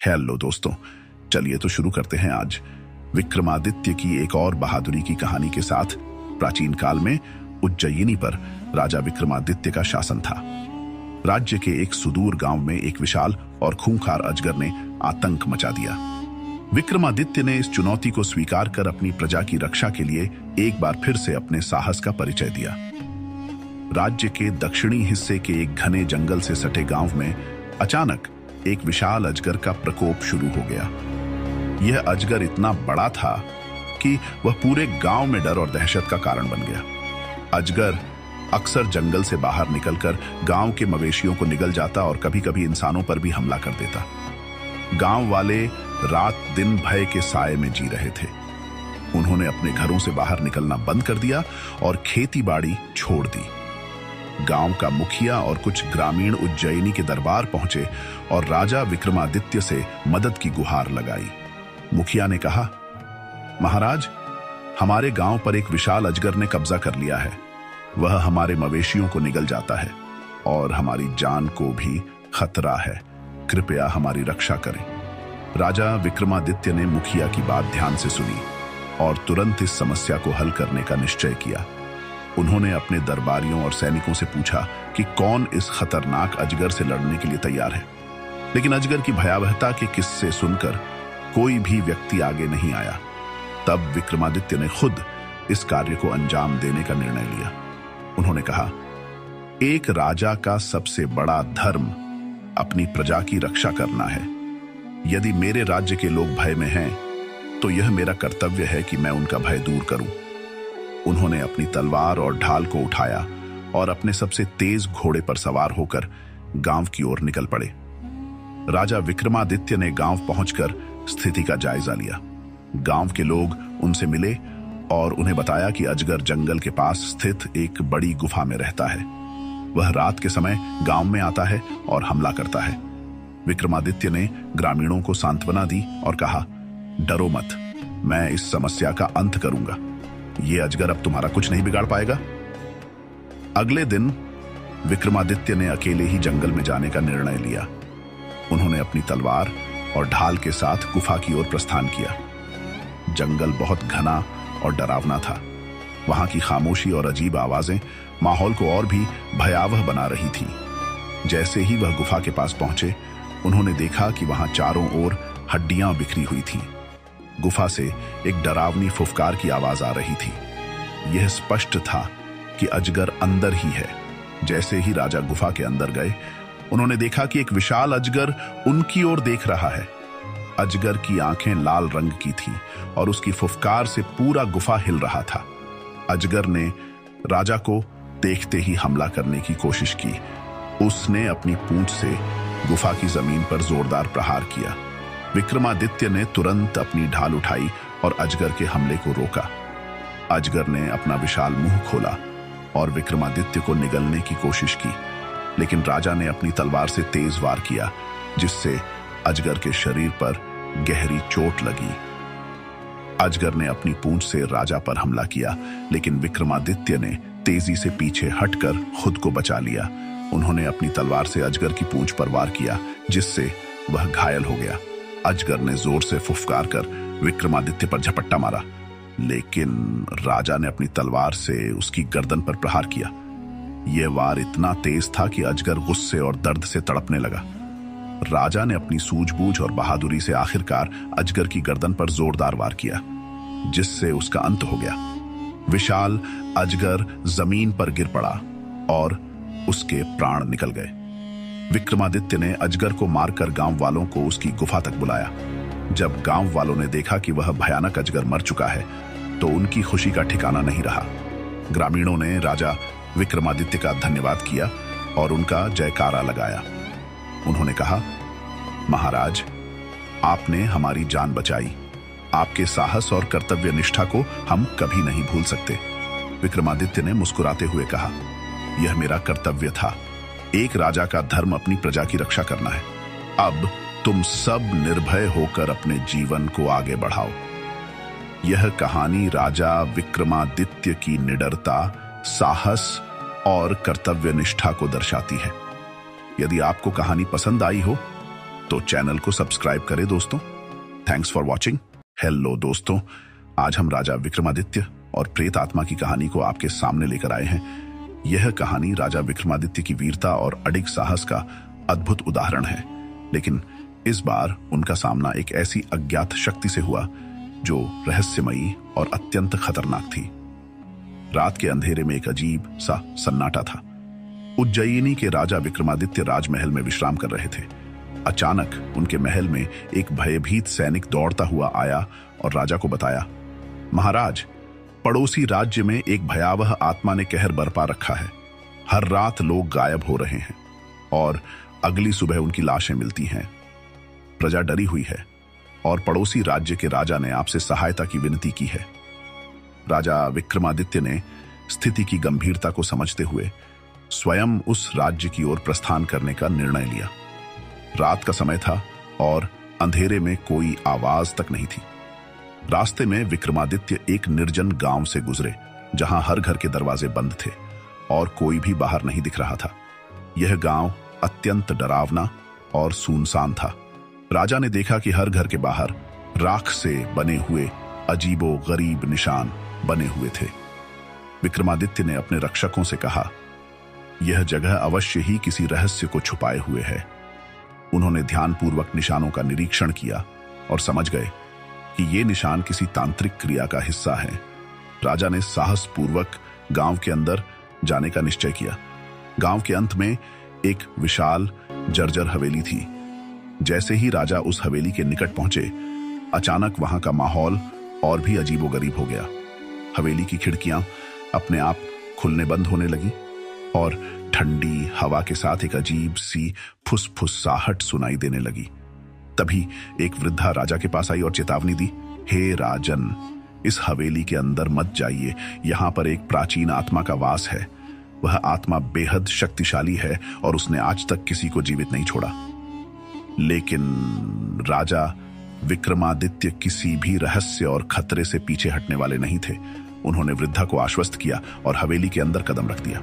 Hello दोस्तों, चलिए तो शुरू करते हैं आज विक्रमादित्य की एक और बहादुरी की कहानी के साथ। प्राचीन काल में उज्जयिनी पर राजा विक्रमादित्य का शासन था। राज्य के एक सुदूर गांव में एक विशाल और खूंखार अजगर ने आतंक मचा दिया। विक्रमादित्य ने इस चुनौती को स्वीकार कर अपनी प्रजा की रक्षा के लिए एक बार फिर से अपने साहस का परिचय दिया। राज्य के दक्षिणी हिस्से के एक घने जंगल से सटे गांव में अचानक एक विशाल अजगर का प्रकोप शुरू हो गया। यह अजगर इतना बड़ा था कि वह पूरे गांव में डर और दहशत का कारण बन गया। अजगर अक्सर जंगल से बाहर निकलकर गांव के मवेशियों को निगल जाता और कभी-कभी इंसानों पर भी हमला कर देता। गांव वाले रात दिन भय के साए में जी रहे थे। उन्होंने अपने घरों से बाहर निकलना बंद कर दिया और खेती बाड़ी छोड़ दी। गांव का मुखिया और कुछ ग्रामीण उज्जयिनी के दरबार पहुंचे और राजा विक्रमादित्य से मदद की गुहार लगाई। मुखिया ने कहा, महाराज, हमारे गांव पर एक विशाल अजगर ने कब्जा कर लिया है। वह हमारे मवेशियों को निगल जाता है और हमारी जान को भी खतरा है। कृपया हमारी रक्षा करें। राजा विक्रमादित्य ने मुखिया की बात ध्यान से सुनी और तुरंत इस समस्या को हल करने का निश्चय किया। उन्होंने अपने दरबारियों और सैनिकों से पूछा कि कौन इस खतरनाक अजगर से लड़ने के लिए तैयार है। लेकिन अजगर की भयावहता के किस्से सुनकर कोई भी व्यक्ति आगे नहीं आया। तब विक्रमादित्य ने खुद इस कार्य को अंजाम देने का निर्णय लिया। उन्होंने कहा, एक राजा का सबसे बड़ा धर्म अपनी प्रजा की रक्षा करना है। यदि मेरे राज्य के लोग भय में हैं, तो यह मेरा कर्तव्य है कि मैं उनका भय दूर करूं। उन्होंने अपनी तलवार और ढाल को उठाया और अपने सबसे तेज घोड़े पर सवार होकर गांव की ओर निकल पड़े। राजा विक्रमादित्य ने गांव पहुंचकर स्थिति का जायजा लिया। गांव के लोग उनसे मिले और उन्हें बताया कि अजगर जंगल के पास स्थित एक बड़ी गुफा में रहता है। वह रात के समय गांव में आता है और हमला करता है। विक्रमादित्य ने ग्रामीणों को सांत्वना दी और कहा, डरो मत, मैं इस समस्या का अंत करूंगा। ये अजगर अब तुम्हारा कुछ नहीं बिगाड़ पाएगा। अगले दिन विक्रमादित्य ने अकेले ही जंगल में जाने का निर्णय लिया। उन्होंने अपनी तलवार और ढाल के साथ गुफा की ओर प्रस्थान किया। जंगल बहुत घना और डरावना था। वहां की खामोशी और अजीब आवाजें माहौल को और भी भयावह बना रही थी। जैसे ही वह गुफा के पास पहुंचे, उन्होंने देखा कि वहां चारों ओर हड्डियां बिखरी हुई थीं। गुफा से एक डरावनी फुफकार की आवाज आ रही थी। यह स्पष्ट था कि अजगर अंदर ही है। जैसे ही राजा गुफा के अंदर गए, उन्होंने देखा कि एक विशाल अजगर उनकी ओर देख रहा है। अजगर की आंखें लाल रंग की थीं और उसकी फुफकार से पूरा गुफा हिल रहा था। अजगर ने राजा को देखते ही हमला करने की कोशिश की। उसने अपनी पूंछ से गुफा की जमीन पर जोरदार प्रहार किया। विक्रमादित्य ने तुरंत अपनी ढाल उठाई और अजगर के हमले को रोका। अजगर ने अपना विशाल मुंह खोला और विक्रमादित्य को निगलने की कोशिश की, लेकिन राजा ने अपनी तलवार से तेज वार किया, जिससे अजगर के शरीर पर गहरी चोट लगी। अजगर ने अपनी पूंछ से राजा पर हमला किया, लेकिन विक्रमादित्य ने तेजी से पीछे हटकर खुद को बचा लिया। उन्होंने अपनी तलवार से अजगर की पूंछ पर वार किया, जिससे वह घायल हो गया। अजगर ने जोर से फुफकार कर विक्रमादित्य पर झपट्टा मारा, लेकिन राजा ने अपनी तलवार से उसकी गर्दन पर प्रहार किया। यह वार इतना तेज था कि अजगर गुस्से और दर्द से तड़पने लगा। राजा ने अपनी सूझबूझ और बहादुरी से आखिरकार अजगर की गर्दन पर जोरदार वार किया, जिससे उसका अंत हो गया। विशाल अजगर जमीन पर गिर पड़ा और उसके प्राण निकल गए। विक्रमादित्य ने अजगर को मारकर गांव वालों को उसकी गुफा तक बुलाया। जब गांव वालों ने देखा कि वह भयानक अजगर मर चुका है, तो उनकी खुशी का ठिकाना नहीं रहा। ग्रामीणों ने राजा विक्रमादित्य का धन्यवाद किया और उनका जयकारा लगाया। उन्होंने कहा, महाराज, आपने हमारी जान बचाई। आपके साहस और कर्तव्य निष्ठा को हम कभी नहीं भूल सकते। विक्रमादित्य ने मुस्कुराते हुए कहा, यह मेरा कर्तव्य था। एक राजा का धर्म अपनी प्रजा की रक्षा करना है। अब तुम सब निर्भय होकर अपने जीवन को आगे बढ़ाओ। यह कहानी राजा विक्रमादित्य की निडरता, साहस और कर्तव्य निष्ठा को दर्शाती है। यदि आपको कहानी पसंद आई हो तो चैनल को सब्सक्राइब करें दोस्तों। Thanks for watching. हेलो दोस्तों, आज हम राजा विक्रमादित्य और प्रेत आत्मा की कहानी को आपके सामने लेकर आए हैं। यह कहानी राजा विक्रमादित्य की वीरता और अडिग साहस का अद्भुत उदाहरण है, लेकिन इस बार उनका सामना एक ऐसी अज्ञात शक्ति से हुआ जो रहस्यमयी और अत्यंत खतरनाक थी। रात के अंधेरे में एक अजीब सा सन्नाटा था। उज्जयिनी के राजा विक्रमादित्य राजमहल में विश्राम कर रहे थे। अचानक उनके महल में एक भयभीत सैनिक दौड़ता हुआ आया और राजा को बताया, महाराज, पड़ोसी राज्य में एक भयावह आत्मा ने कहर बरपा रखा है। हर रात लोग गायब हो रहे हैं और अगली सुबह उनकी लाशें मिलती हैं। प्रजा डरी हुई है और पड़ोसी राज्य के राजा ने आपसे सहायता की विनती की है। राजा विक्रमादित्य ने स्थिति की गंभीरता को समझते हुए स्वयं उस राज्य की ओर प्रस्थान करने का निर्णय लिया। रात का समय था और अंधेरे में कोई आवाज तक नहीं थी। रास्ते में विक्रमादित्य एक निर्जन गांव से गुजरे, जहां हर घर के दरवाजे बंद थे और कोई भी बाहर नहीं दिख रहा था। यह गांव अत्यंत डरावना और सुनसान था। राजा ने देखा कि हर घर के बाहर राख से बने हुए अजीबो गरीब निशान बने हुए थे। विक्रमादित्य ने अपने रक्षकों से कहा, यह जगह अवश्य ही किसी रहस्य को छुपाए हुए है। उन्होंने ध्यानपूर्वक निशानों का निरीक्षण किया और समझ गए कि ये निशान किसी तांत्रिक क्रिया का हिस्सा है। राजा ने साहसपूर्वक गांव के अंदर जाने का निश्चय किया। गांव के अंत में एक विशाल जर्जर हवेली थी। जैसे ही राजा उस हवेली के निकट पहुंचे, अचानक वहां का माहौल और भी अजीबोगरीब हो गया। हवेली की खिड़कियां अपने आप खुलने बंद होने लगी और ठंडी हवा के साथ एक अजीब सी फुसफुसाहट सुनाई देने लगी। तभी एक वृद्धा राजा के पास आई और चेतावनी दी, हे राजन, इस हवेली के अंदर मत जाइए। यहां पर एक प्राचीन आत्मा का वास है। वह आत्मा बेहद शक्तिशाली है और उसने आज तक किसी को जीवित नहीं छोड़ा। लेकिन राजा विक्रमादित्य किसी भी रहस्य और खतरे से पीछे हटने वाले नहीं थे। उन्होंने वृद्धा को आश्वस्त किया और हवेली के अंदर कदम रख दिया।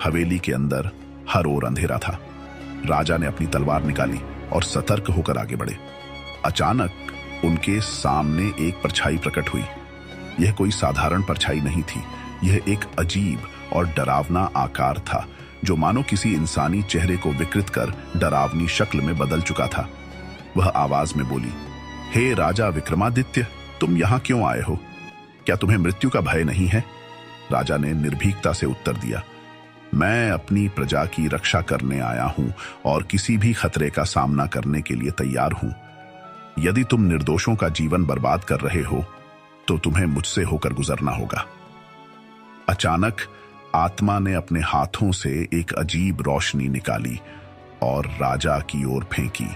हवेली के अंदर हर ओर अंधेरा था। राजा ने अपनी तलवार निकाली और सतर्क होकर आगे बढ़े। अचानक उनके सामने एक परछाई प्रकट हुई। यह कोई साधारण परछाई नहीं थी। यह एक अजीब और डरावना आकार था, जो मानो किसी इंसानी चेहरे को विकृत कर डरावनी शक्ल में बदल चुका था। वह आवाज में बोली, हे राजा विक्रमादित्य, तुम यहां क्यों आए हो? क्या तुम्हें मृत्यु का भय नहीं है? राजा ने निर्भीकता से उत्तर दिया, मैं अपनी प्रजा की रक्षा करने आया हूं और किसी भी खतरे का सामना करने के लिए तैयार हूं। यदि तुम निर्दोषों का जीवन बर्बाद कर रहे हो तो तुम्हें मुझसे होकर गुजरना होगा। अचानक आत्मा ने अपने हाथों से एक अजीब रोशनी निकाली और राजा की ओर फेंकी।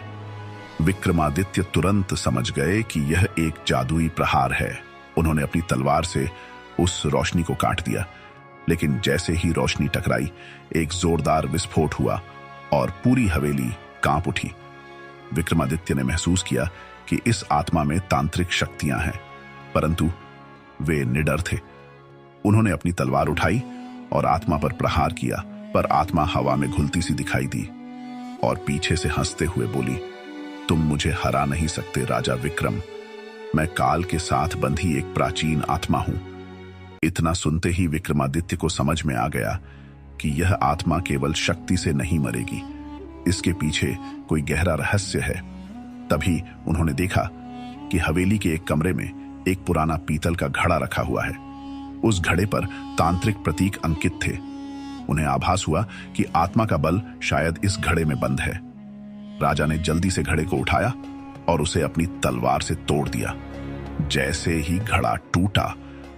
विक्रमादित्य तुरंत समझ गए कि यह एक जादुई प्रहार है। उन्होंने अपनी तलवार से उस रोशनी को काट दिया, लेकिन जैसे ही रोशनी टकराई, एक जोरदार विस्फोट हुआ और पूरी हवेली कांप उठी। विक्रमादित्य ने महसूस किया कि इस आत्मा में तांत्रिक शक्तियां हैं, परंतु वे निडर थे। उन्होंने अपनी तलवार उठाई और आत्मा पर प्रहार किया, पर आत्मा हवा में घुलती सी दिखाई दी और पीछे से हंसते हुए बोली, तुम मुझे हरा नहीं सकते राजा विक्रम। मैं काल के साथ बंधी एक प्राचीन आत्मा हूं। इतना सुनते ही विक्रमादित्य को समझ में आ गया कि यह आत्मा केवल शक्ति से नहीं मरेगी, इसके पीछे कोई गहरा रहस्य है। तभी उन्होंने देखा कि हवेली के एक कमरे में एक पुराना पीतल का घड़ा रखा हुआ है। उस घड़े पर तांत्रिक प्रतीक अंकित थे। उन्हें आभास हुआ कि आत्मा का बल शायद इस घड़े में बंद है। राजा ने जल्दी से घड़े को उठाया और उसे अपनी तलवार से तोड़ दिया। जैसे ही घड़ा टूटा,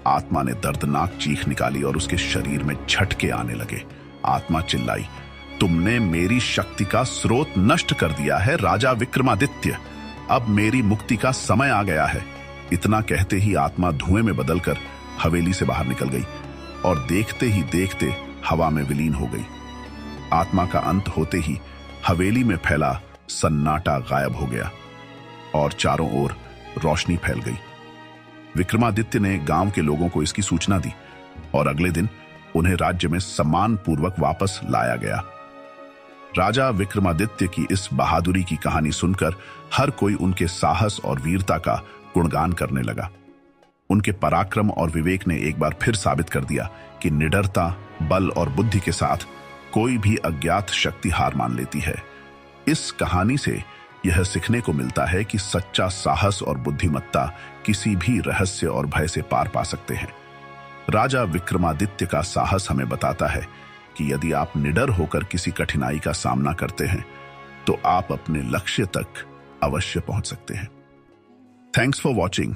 आत्मा ने दर्दनाक चीख निकाली और उसके शरीर में झटके आने लगे। आत्मा चिल्लाई, तुमने मेरी शक्ति का स्रोत नष्ट कर दिया है राजा विक्रमादित्य। अब मेरी मुक्ति का समय आ गया है। इतना कहते ही आत्मा धुएं में बदलकर हवेली से बाहर निकल गई और देखते ही देखते हवा में विलीन हो गई। आत्मा का अंत होते ही हवेली में फैला सन्नाटा गायब हो गया और चारों ओर रोशनी फैल गई। विक्रमादित्य ने गांव के लोगों को इसकी सूचना दी और अगले दिन उन्हें राज्य में सम्मान पूर्वक वापस लाया गया। राजा विक्रमादित्य की इस बहादुरी की कहानी सुनकर हर कोई उनके साहस और वीरता का गुणगान करने लगा। उनके पराक्रम और विवेक ने एक बार फिर साबित कर दिया कि निडरता, बल और बुद्धि के साथ कोई भी अज्ञात शक्ति हार मान लेती है। इस कहानी से यह सीखने को मिलता है कि सच्चा साहस और बुद्धिमत्ता किसी भी रहस्य और भय से पार पा सकते हैं। राजा विक्रमादित्य का साहस हमें बताता है कि यदि आप निडर होकर किसी कठिनाई का सामना करते हैं तो आप अपने लक्ष्य तक अवश्य पहुंच सकते हैं। Thanks for watching.